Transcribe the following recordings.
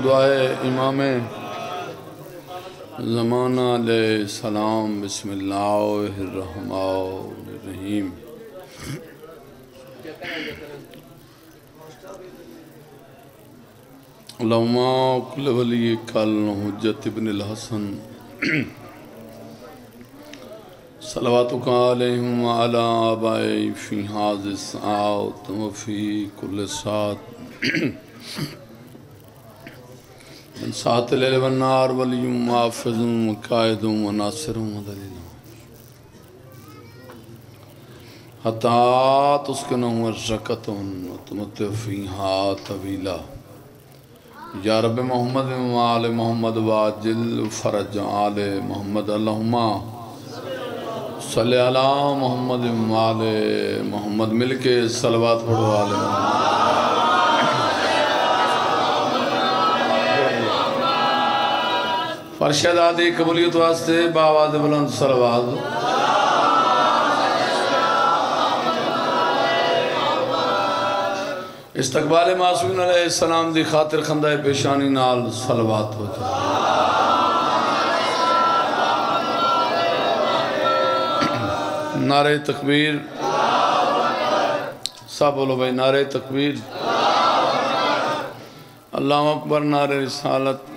دعائے امام زمانہ علیہ السلام. بسم اللہ الرحمن الرحیم. اللہم کل ولی کل حجت ابن الحسن صلواتک علیہم وعلی آبائی فی حاضر الساعت وفی کل ساعت من ساعت اللیل والنار ولی محافظ وقائد وناصر ودلیل حتی تسکنہ رکت وتمتع فیہا طویلا. یا رب محمد وآل محمد واجل فرج آل محمد. اللہم صلی علی محمد وآل محمد. مل کے صلوات پڑھو آل محمد. فرشد آدھی قبولیت واسطے باواز بلند صلوات. استقبال معصومین علیہ السلام دی خاطر خندہ پیشانی نال صلوات ہو جائے. نعرہ تکبیر. سب بولو بھائی نعرہ تکبیر. اللہ اکبر. نعرہ رسالت.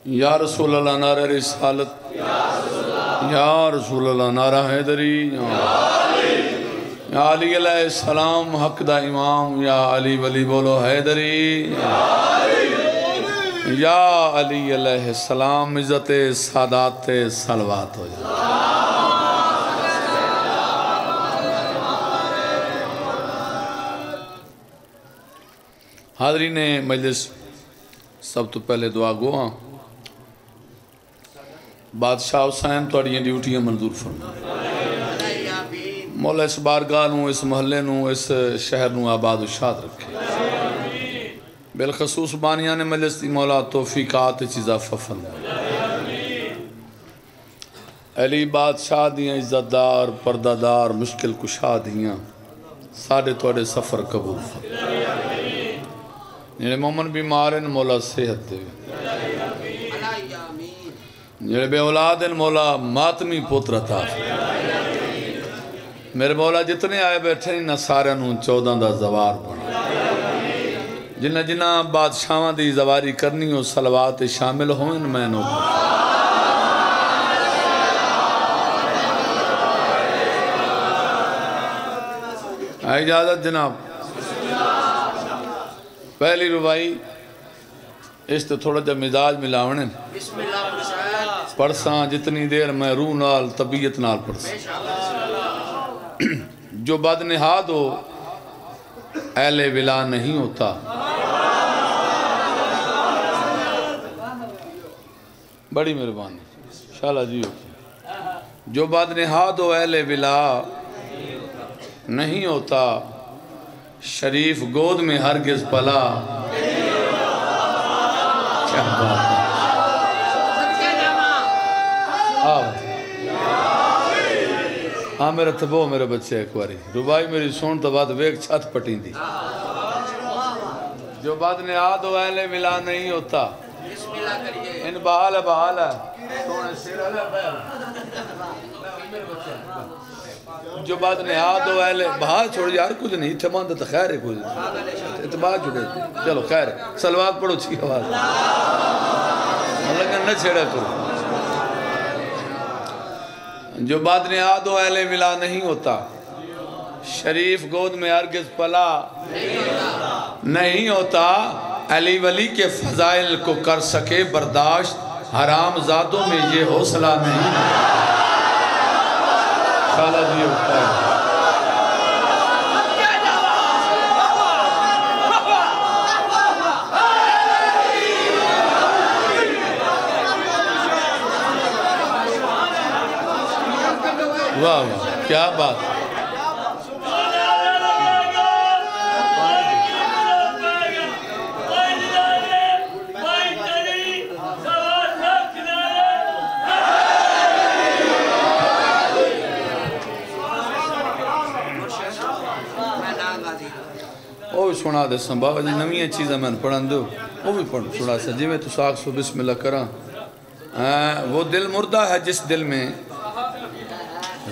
یا رسول اللہ نعرہ رسالت. یا رسول اللہ نعرہ حیدری. یا علی علیہ السلام حق دا امام. یا علی ولی بولو حیدری. یا علی علیہ السلام عزت سادات صلوات ہو جائے. حاضرین مجلس سب تو پہلے دعا گو ہاں. بادشاہ حسین توڑیاں ڈیوٹیاں منظور فرما. مولا اس بارگاہ نو اس محلے نو اس شہر نو آباد و شاد رکھے. بالخصوص بانیان مجلس دی مولا توفیقات چیزا ففن. علی بادشاہ دیاں عزت دار پردہ دار مشکل کشا دیاں ساڑھے توڑے سفر قبول فرما. جنہے مومن بیمارن مولا صحت دے. جنہے بے اولادن مولا ماتمی پوتر عطا فرما. میرے مولا جتنے آئے بیٹھے ہیں نہ سارے نوں 14 دا زوار بنا. جنہ جنہ بادشاہاں دی زواری کرنی ہو صلوات شامل ہوئن میں نو. آئی اجازت جناب. پہلی روائی اس تے تھوڑا جا مزاج ملاونے پڑھساں جتنی دیر میں روح نال طبیعت نال پڑھساں. جو بد نہاد ہو اہل ولا نہیں ہوتا. بڑی مہربانی شالا جی. جو بد نہاد ہو اہل ولا نہیں ہوتا. شریف گود میں ہرگز پلا. کیا بات ہے. ہاں میرا تبو میرے بچے ایک باری ربائی میری سون تو بعد ویک چھت پٹیں دی. جو بد نہاد ہو اہل ملا نہیں ہوتا. ان بحال ہے بحال ہے. جو بد نہاد ہو اہل بحال چھوڑ یار کچھ نہیں اتماند تو خیر ہے کچھ اتباہ جڑے. چلو خیر ہے سلوات پڑھو چھی آواز. اللہ نہ چھیڑا کرو. جو بد نہاد ہو اہل ملا نہیں ہوتا. شریف گود میں ہرگز پلا نہیں ہوتا. علی ولی کے فضائل کو کر سکے برداشت. حرام زادوں میں یہ حوصلہ نہیں. شالا جی ہوتا ہے. واہ کیا بات. سنا دے سن بابا جی نویاں چیزیں میں پڑھن دو وہ بھی پڑھ سنا سا جی میں تو ساکھ سو بسم اللہ کراں وہ دل مردہ ہے جس دل میں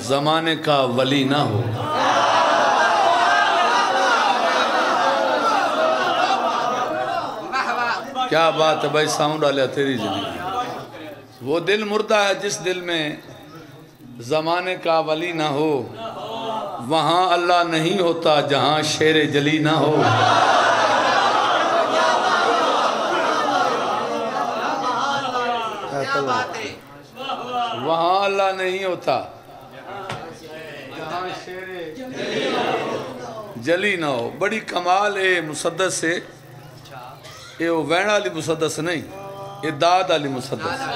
زمانے کا ولی نہ ہو کیا بات ہے بھائی ساؤنڈ آلیا تیری زندگی وہ دل مردہ ہے جس دل میں زمانے کا ولی نہ ہو وہاں اللہ نہیں ہوتا جہاں شیر جلی نہ ہو وہاں اللہ نہیں ہوتا جہاں شیر جلی نہ ہو بڑی کمال ہے مسدس سے یہ وین علی مسدس نہیں یہ داد علی مسدس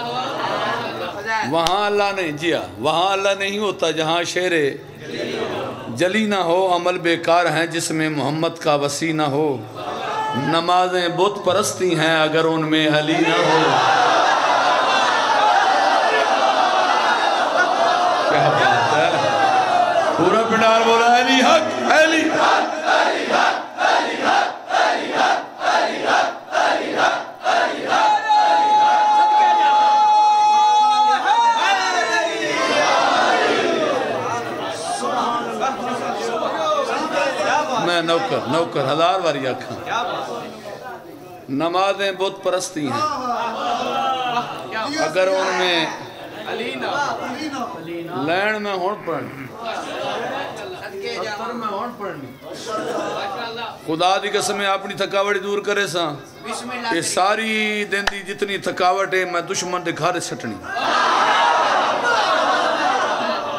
وہاں اللہ نہیں جیا وہاں اللہ نہیں ہوتا جہاں شیر جلی نہ ہو عمل بیکار ہیں جس میں محمد کا وسیع نہ ہو نمازیں بت پرستی ہیں اگر ان میں علی نہ ہو کیا بات ہے پورا پنڈال بولا علی حق علی حق علی حق علی حق علی حق علی حق علی حق علی حق میں نوکر ہزار واری آکھاں نمازیں بت پرستی ہیں اگر ان میں لین میں ہون پڑھنی ستر میں ہون پڑھنی خدا دی قسم اپنی تھکاوٹ دور کرے ساں یہ ساری دن دی جتنی تھکاوٹ ہے میں دشمن دے گھر چھٹنی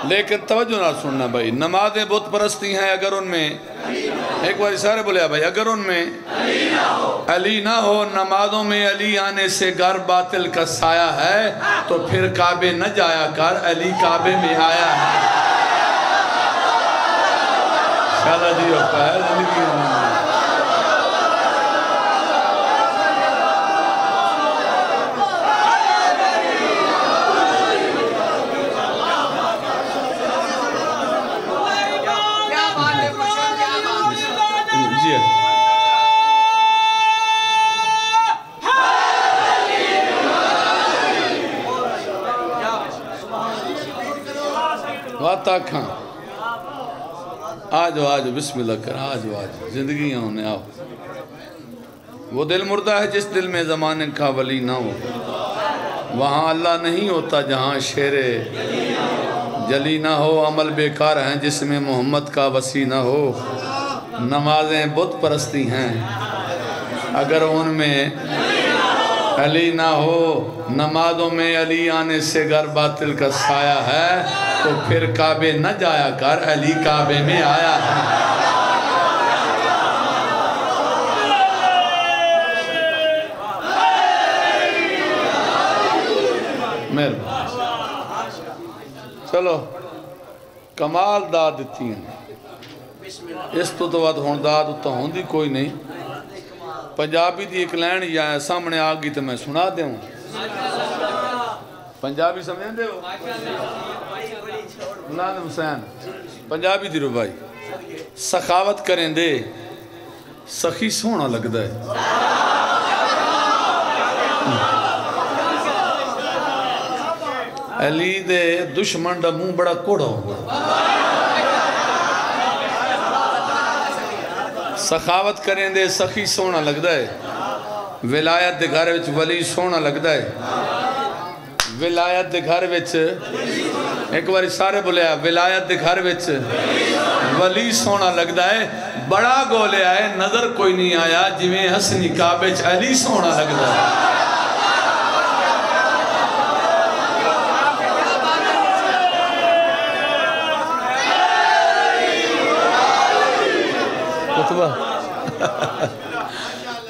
لیکن توجہ نہ سننا بھائی نمازیں بت پرستی ہیں اگر ان میں ایک بار سارے بولیا بھائی اگر ان میں علی نہ ہو نمازوں میں علی آنے سے گھر باطل کا سایہ ہے تو پھر کعبے نہ جایا کر علی کعبے میں آیا ہے شادہ جی ہوتا ہے زندگی واتا کھاں آجو آجو بسم اللہ کر آجو آجو زندگیاں ہونے آؤ وہ دل مردہ ہے جس دل میں زمانے کا ولی نہ ہو وہاں اللہ نہیں ہوتا جہاں شیر جلی نہ ہو عمل بیکار ہیں جس میں محمد کا وسیع نہ ہو نمازیں بت پرستی ہیں اگر ان میں علی نہ ہو نمازوں میں علی آنے سے گھر باطل کا سایہ ہے تو پھر کعبے نہ جایا کر علی کعبے میں آیا ہے چلو کمال داد دیتی ہیں اس تو بعد ہون داد اتنا ہون دی کوئی نہیں پنجابی دی ایک لین یا سامنے آگی تو میں سنا دے ہوں پنجابی سمجھیں دے ہو نادم حسین پنجابی دی رو بھائی سخاوت کریں دے سخی سونا لگ دے علی دے دشمن دا منہ بڑا کوڑا ہوگا سخاوت کریں دے سخی سونا لگ دے ولایت دے گھر وچ ولی سونا لگ دے ولایت دے گھر وچ ایک باری سارے بولیا ولایت دے گھر وچ ولی سونا لگدا ہے بڑا گولے آئے نظر کوئی نہیں آیا جویں حسنی کعبے چ علی سونا لگدا ہے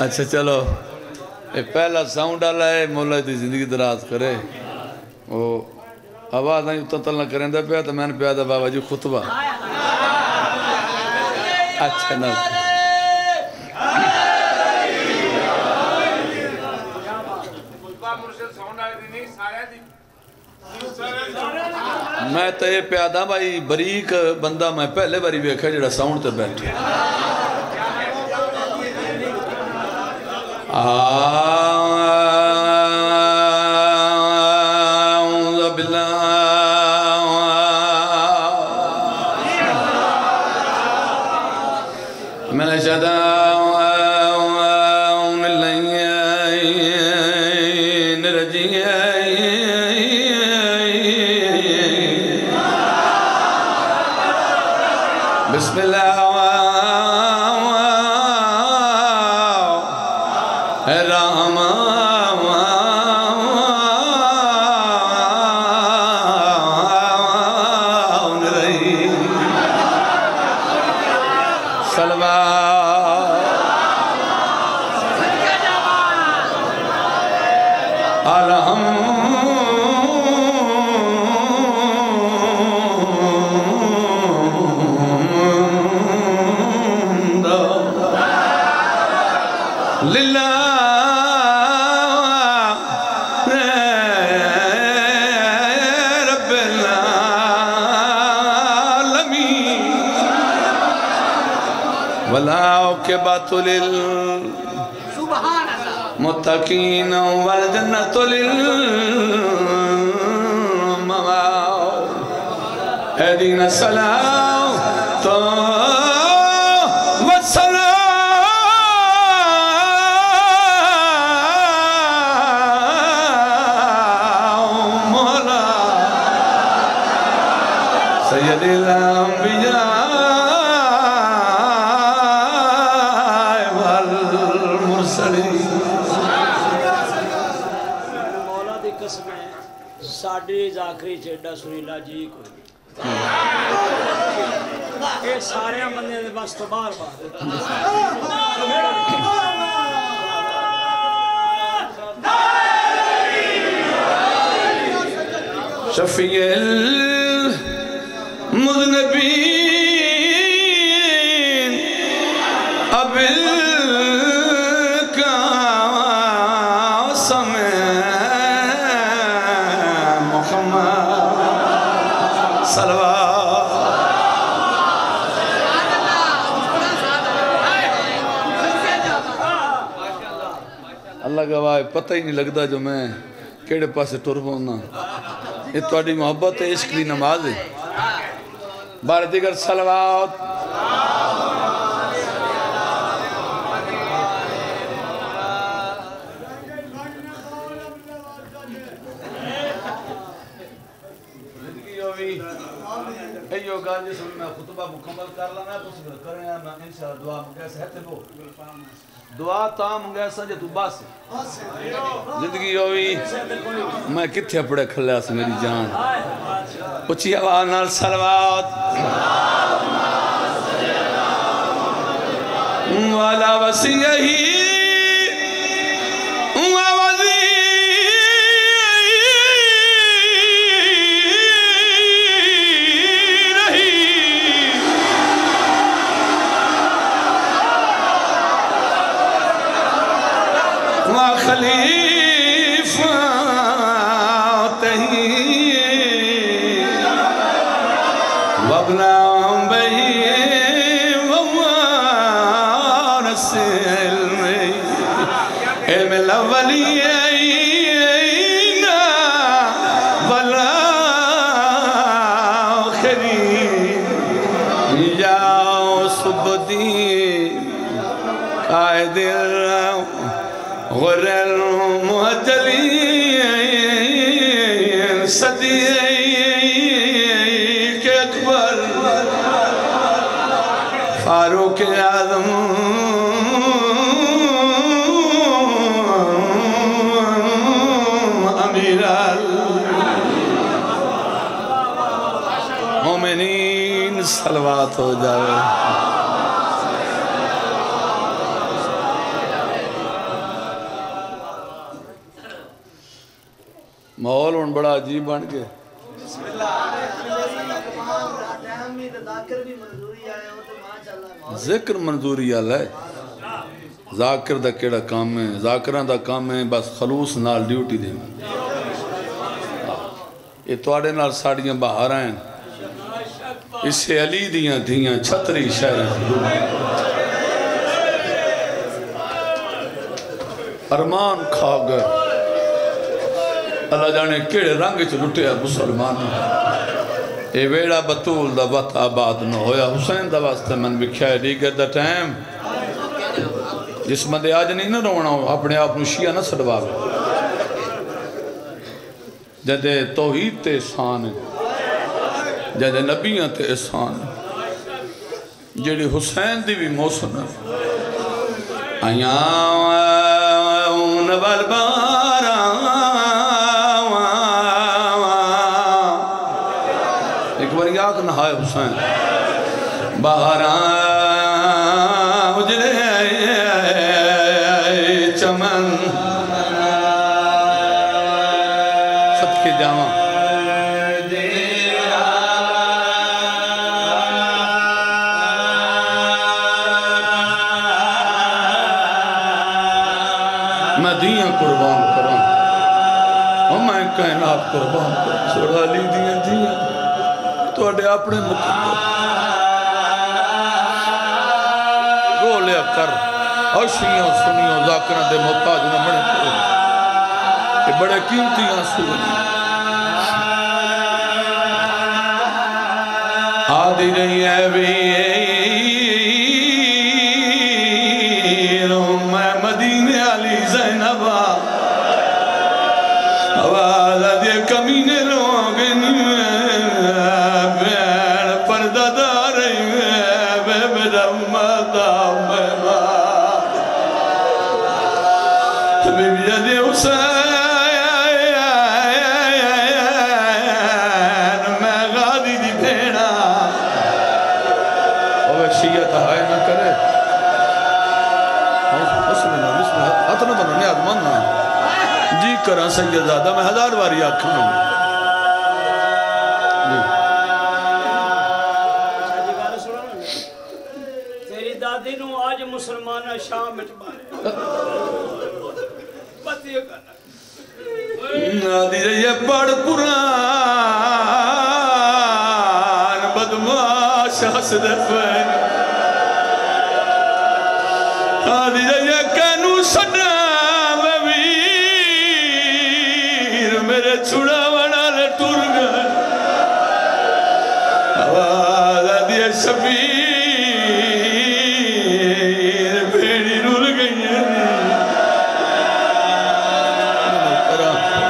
اچھا چلو پہلا ساؤنڈ آلا ہے مولا دی زندگی دراز کرے وہ آواز نہیں اتنا تلنا کریں دے پیا تو میں نے پیا دا بابا جی خطبہ اچھا نا میں تو یہ پیا دا بھائی بریک بندہ میں پہلے باری بیکھا جڑا ساؤنڈ تے بیٹھے أعوذ بالله من الشيطان الرجيم بسم الله الرحمن الرحيم صلوات لله رب العالمين والعاقبة للمتقين والجنة للموت اهدنا الصراط والسلام سید الانبیاء والمرسلین مولا دی قسم ہے ساڑی ذاکری چیڈا سریلا جی کوئی اے سارے بندے دے بس تو بار بار شفیع المذنبین ابی القاسم محمد صلوات اللہ گواہ پتہ ہی نہیں لگتا جو میں کیڑے پاسے ٹر پاؤں یہ تواڈی محبت ہے عشق دی نماز ہے بار دیگر صلوات زندگی ہوئی ایو گال جس میں خطبہ مکمل کر لانا تو سکر کریں میں انشاءاللہ دعا مگے سے ہتے بو دعا تام مگے سے جے تو باس زندگی ہوئی میں کتھے پڑے کھلیا سے میری جان اچھی آواز نال صلوات والا وسیعی خلیفہ تہی وابنا بہی ووارس علم الاولیین والآخرین یا سبدین قائد غر المعجلین صدیق اکبر فاروق اعظم امیر المومنین صلوات ہو جائے ماحول ان بڑا عجیب بن گئے ذکر منظوری آلہ ہے ذاکر دا کیڑا کام ہے ذاکران دا کام ہے بس خلوص نال ڈیوٹی دیں یہ توڑے نال ساڑیاں باہر آئیں اسے علی دیاں دیاں چھتری شہر ارمان کھا گئے اللہ جانے کیڑے رنگ چ لٹے مسلمان اے ویڑا بطول دا وقت آباد نہ ہویا حسین دا واسطے من بکھیا دیگر دا ٹائم جس مندے آج نہیں نہ رونا ہو اپنے آپ نو شیعہ نہ سڑوا گئے جدے توحید تے احسان ہے جدے نبیاں تے احسان ہے جڑی حسین دی بھی موسن ہے آیاں والبارا ایک بار یاد نہ ہے حسین بارا اجڑے چمن صدقے جاواں میں دیاں قربان کروں اور میں کائنات قربان کروں چھوڑا لی دیاں تو اڈے اپنے مقدر رو لیا کر اور شیعوں سنیوں ذاکرہ دے محتاج نہ بڑے کرو کہ بڑے قیمتی آنسو آدھی رہی ہے بھی میں مدینے علی زینبہ آواز آدھی کمینے لوگ بین پردہ دارئی بے برمدہ بے جدے حسین میں غادی دی بھیڑا اور شیعت آئے نہ کرے بسم اللہ ہاتھ نہ بنا نیاد ماننا جی کرا سیدزادہ میں 1000 باری آکھاں تیری دادی نو آج مسلمانہ شام مٹ بارے بطیہ کرنا نادی یہ پڑھ قرآن بدماش حسد فین نادی یہ کہنو سڑا میرے چھڑا وڑا لے ٹور گئے آواز آدھی شبیر بھیڑی رول گئی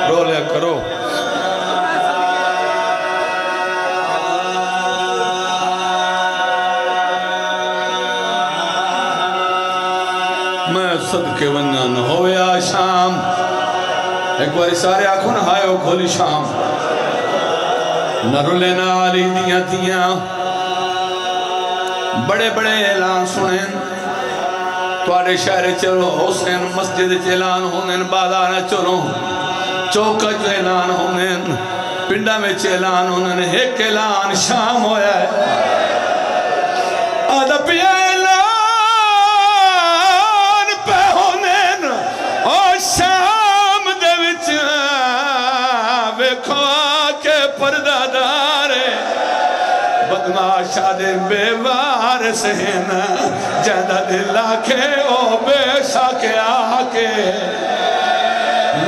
رو لیا کرو میں صدقے ونیا نہ ہویا شام ایک باری سارے آنکھوں نہ ہائے ہو کھولی شام نہ رولے نہ آلی دیاں بڑے بڑے اعلان سنیں توڑے شہر چلو حسین مسجد اعلان ہونیں بازار چلو چوکہ اعلان ہونیں پنڈا میں اعلان ہونیں ایک اعلان شام ہویا ہے آدھا پی اعلان پہ ہونیں اور شام دے وچ ویکھو آکے پردہ دارے بدماش آدھے بے وارث ہیں جیدہ دل آکے او بے شاکے آکے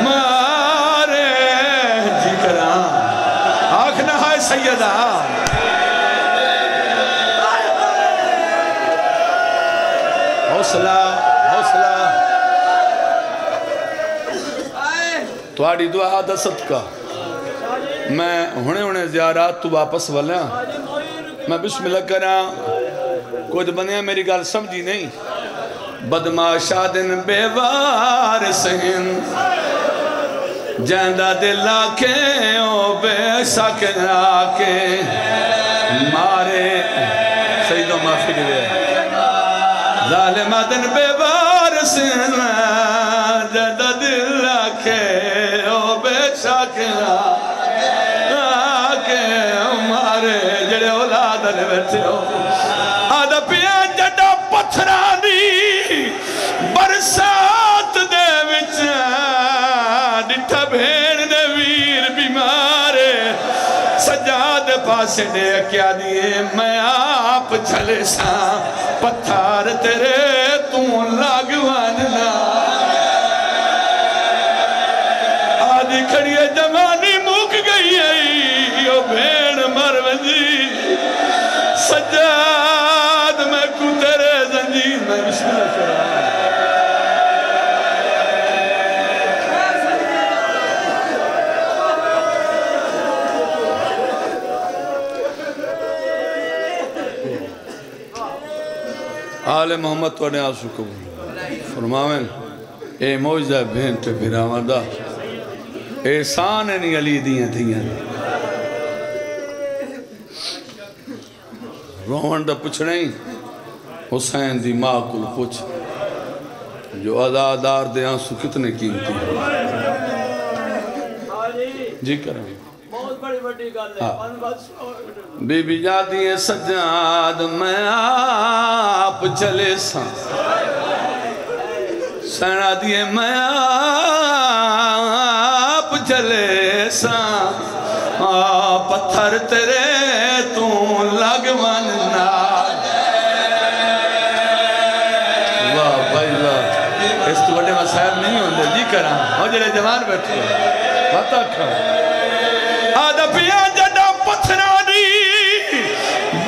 مارے جکران آنکھنا ہے سیدہ حوصلہ حوصلہ تواری دعا دا صدقہ میں ہونے زیارات تو واپس والیاں میں بسم اللہ کرا کچھ بنیا میری گال سمجھی نہیں بدماشادن بے وارث ہیں جیندہ دل آکے او بے ساکن آکے مارے سیدوں معافی دے ظالمادن بے وارث ہیں جیندہ دل آکے او بے ساکن آکے مارے جڑے اولاد نے بیٹھے ہو آدھا پیا جڑا پتھرانی برسات دے وچ ڈٹھا بھیڑ دے ویر بیمارے سجاد پاسے دے کیا دیئے میں آپ چلے سا پتھار تیرے توں لاگواننا جڑیے جوانی موک گئی ہے او بھین مر ونجی سجاد میں کو تیرے زنجیر میں بسم اللہ کرا آل محمد تو نے آسو قبول فرماویں اے موجزہ بھینٹ بھراوان دا احسان نہیں علی دیاں دیاں روحن دا پچھ نہیں حسین دی ماں کل پچھ جو عزادار دے آنسو کتنے قیمتی جی کریں بہت بڑی بڑی گل ہے بی بی جاتی ہے سجاد میں آپ چلے ساں سینا دیئے میں آپ چلے ساں پتھر تیرے تو لگ مننا واہ بھائی واہ اس تو بڑے مسائل نہیں ہوندے جی کراں ہو جلے جوان بیٹھے بتا کھا آدھا پیا جڑا پتھرہ دی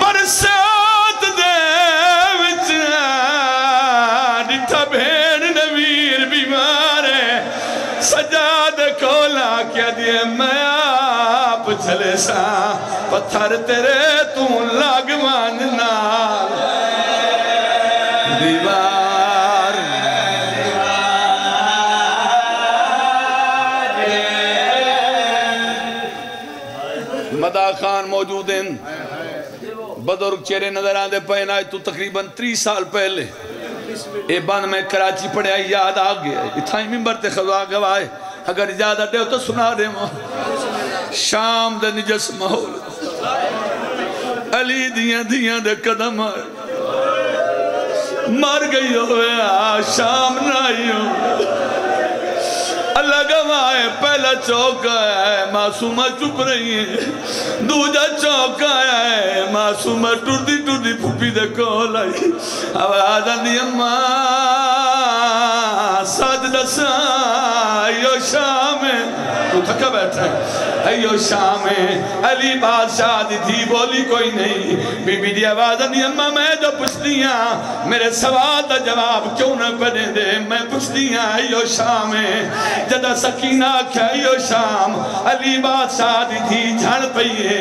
برسات دے وچ ڈٹھا بھیڑ نویر بیمار ہے سجاد کھولا کیا دیئے میں آپ چلے ساں پتھر تیرے تو لاغوان نال دیوار مدا خان موجود ہیں بدرگ چہرے نظر آن دے پہنا آئے تو تقریباً 30 سال پہلے اے بند میں کراچی پڑے آئی یاد آگیا اتھائی ممبر تے خواہ گواہ اگر اجازت دے ہو تو سنا دے شام دے نجس محول علی دیاں دے قدم مر گئی ہوئے شام نائی ہو اللہ گواہ پہلا چوکا ہے معصومہ چپ رہی ہے دوجہ چوکا ہے معصومہ ٹوٹی ٹوٹی پھوپی دے کول آئی آواز آندی اماں ساجدہ ساں ایو شام تو تھکا بیٹھا ہے ایو شام علی بادشاہ دی تھی بولی کوئی نہیں بی بی دی آواز آندی اماں میں جو پوچھتیاں میرے سوال دا جواب کیوں نہ پڑھیں دے میں پوچھتیاں ایو شام جدہ سکینہ کیا ایو شام علی بادشاہ دی تھی جھڑ پئیے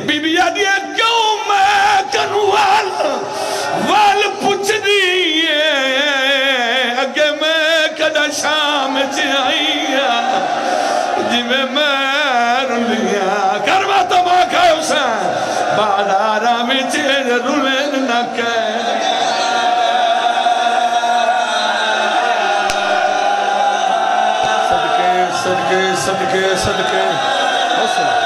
بی بی آدھی کیوں میں کنوال وال پوچھ دیئے اگے میں کدہ شام چاہیے جی میں رلیاں کروا تو باقا حسین بادارہ میں چیر رلین نہ کہے صدقے صدقے صدقے حسن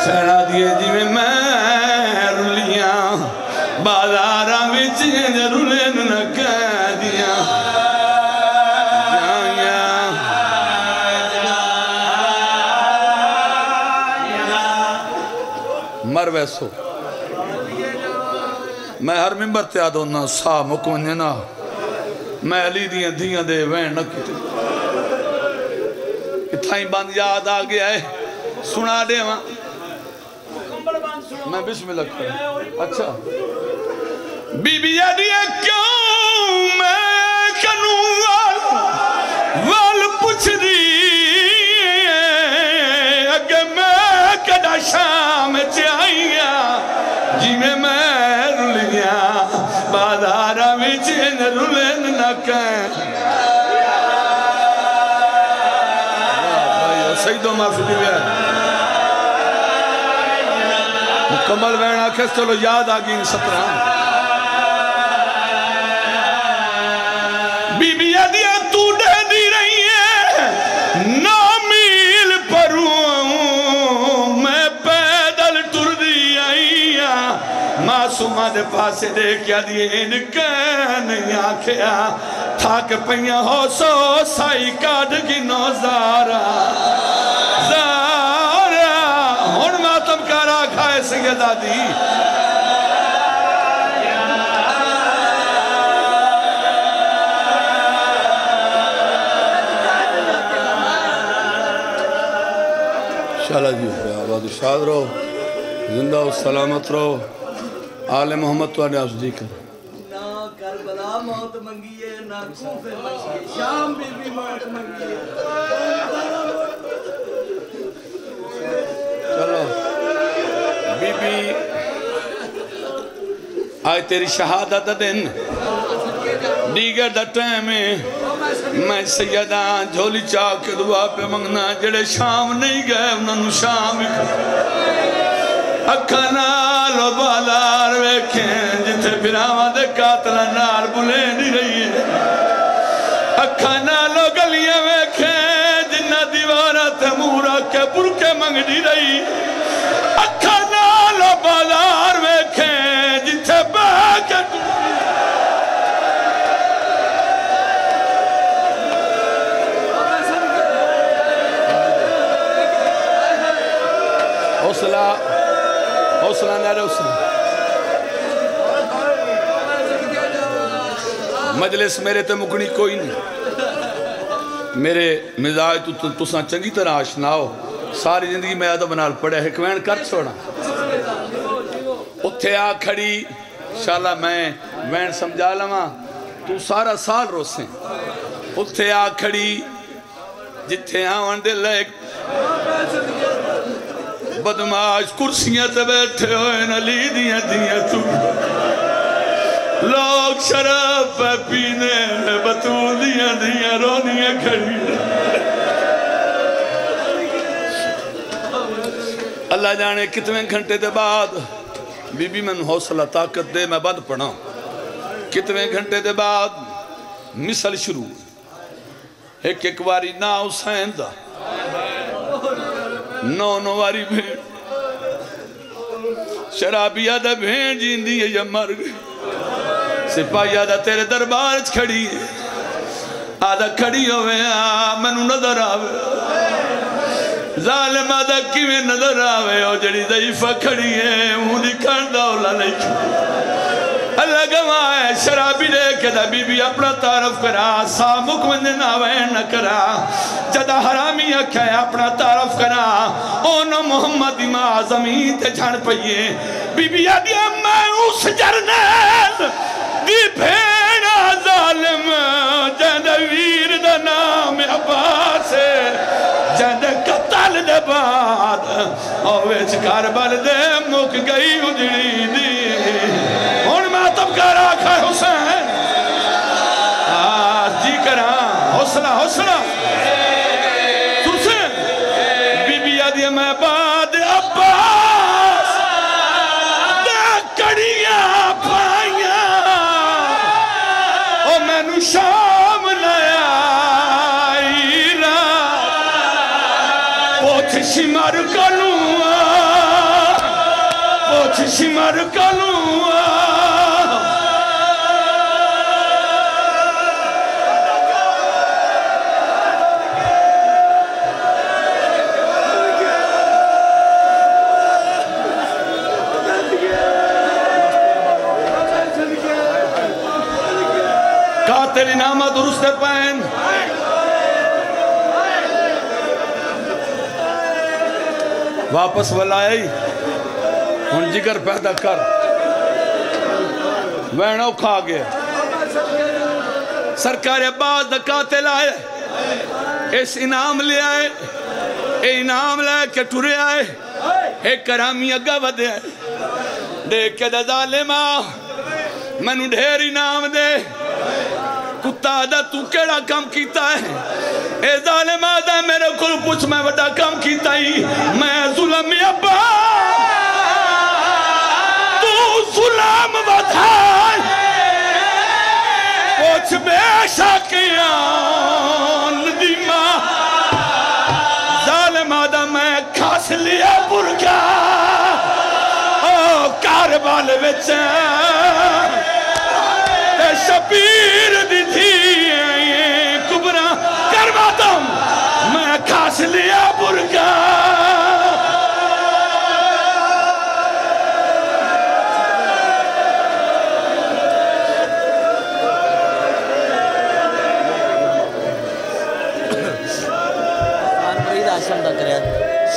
سہنا دیئے جی میں رلیاں بازارہ میں چین رلین نہ کہہ دیا مر ویسو میں ہر ممبر تے آدھونا سا مکونینا میں علی دیاں دے وین نکی اتھائیں بند یاد آگیا ہے سنا دے وہاں میں بسم اللہ کریں اچھا بی بی آدھیا کیوں میں کنوال وال پوچھ دی اگر میں کدہ شام چاہیے جی میں رلیاں بازارہ میں چین رلین نہ کہیں سیدو معافی دیویا مکمل وین آکھے چلو یاد آگئی 17 بی بی آدھیا تو دے دی رہی ہے نا میل پروں میں پیدل ٹر دی آئی معصومہ دے پاسے دیکھ یا دیئے انکہ نہیں آکھیا تھاک پہیاں ہو سو سائی کاڈ کی نوزارہ زارہ ہون ماتم کارا کھائے سنگے شہزادی شالا جی آباد شاد رہو زندہ و سلامت رہو آل محمد تو آنے آسدی کر نہ کربلا موت منگیے نہ کوفے منگیے شام بی بی موت منگیے چلو بی بی آئے تیری شہادت دن دیگر دا ٹائم میں سیدان جھولی چاہ کے دعا پہ منگنا جڑے شام نہیں گئے انہوں شام اکھانا لو بالار ویکھیں جتے پھراواں دے قاتلہ نال بلے نہیں رہی ہے اکھانا لو گلیاں ویکھیں جنہ دیوارہ تمورہ کے برکے منگ نہیں رہی اکھانا لو بالار ویکھیں جتے باکت حوصلہ نعرہ حوصلہ مجلس میرے تے مکنی کوئی نہیں میرے مزاج تو تساں چنگی طرح آشنا ہو ساری زندگی میں ادب نال پڑھے حکمین کر چھوڑا اتھے آ کھڑی انشاءاللہ میں وین سمجھا لما تو سارا سال روسیں اتھے آ کھڑی جتھے آوان دے لائک بدماش کرسیاں تے بیٹھے ہوئے نلی دیاں دیاں تو لوگ شراب پہ پینے بطول دیاں دیاں رونیاں کھڑی اللہ جانے کتنے گھنٹے دے بعد بی بی من حوصلہ طاقت دے میں بند پڑھا کتنے گھنٹے دے بعد مثل شروع ایک واری نا حسین دا نو واری بھیڑ شرابی آدھا بھیڑ جیندی ہے یا مر گئی سپاہی آدھا تیرے دربار کھڑی ہے آدھا کھڑی ہوئے منو نظر آوے ظالم آدھا کیویں نظر آوے او جڑی ضعیفہ کھڑی ہے ہوں دکھان دا اولا نہیں اللہ گواہ ہے شرابی لے کے دا بی بی اپنا تعارف کرا سامک من ناوین نہ کرا جدہ حرامی اکھے اپنا تعارف کرا اونو محمد ماں زمین تے جھان پئیے بی بی آدیا میں اس جرنیل دی بھیڑا ظالم جہد ویر دا نام عباس جہد قتل دے بعد اویچ کاربل دے مک گئی اجڑی دی تب کا راکھا حسین جی کران حوصلہ ترسیں بی بی آدھی میں بعد عباس دے کڑیاں پائیاں او میں نو شام نیا ایرا پوچھ شمار کلوں پوچھ شمار کلوں قاتل نامہ درست پہن واپس ولائی ان جگر پیدا کر وینو کھا گئے سرکار عباس دا قاتل آئے اس انعام لے آئے اے انعام لے کے ٹورے آئے ایک کرامی اگا ودے آئے دیکھ کے دا ظالمہ منو ڈھیر انعام دے کتا آدھا تو کیڑا کام کیتا ہے اے ظالم آدھا میرے کل پوچھ میں وڈا کام کیتا ہی میں ظلم ابا تو ظلم ودھائے پوچھ بے شاکیان دیما ظالم آدھا میں کھاس لیا برگا او کاربال وچیں شبیر دی تھی کبرا کرواتا ہوں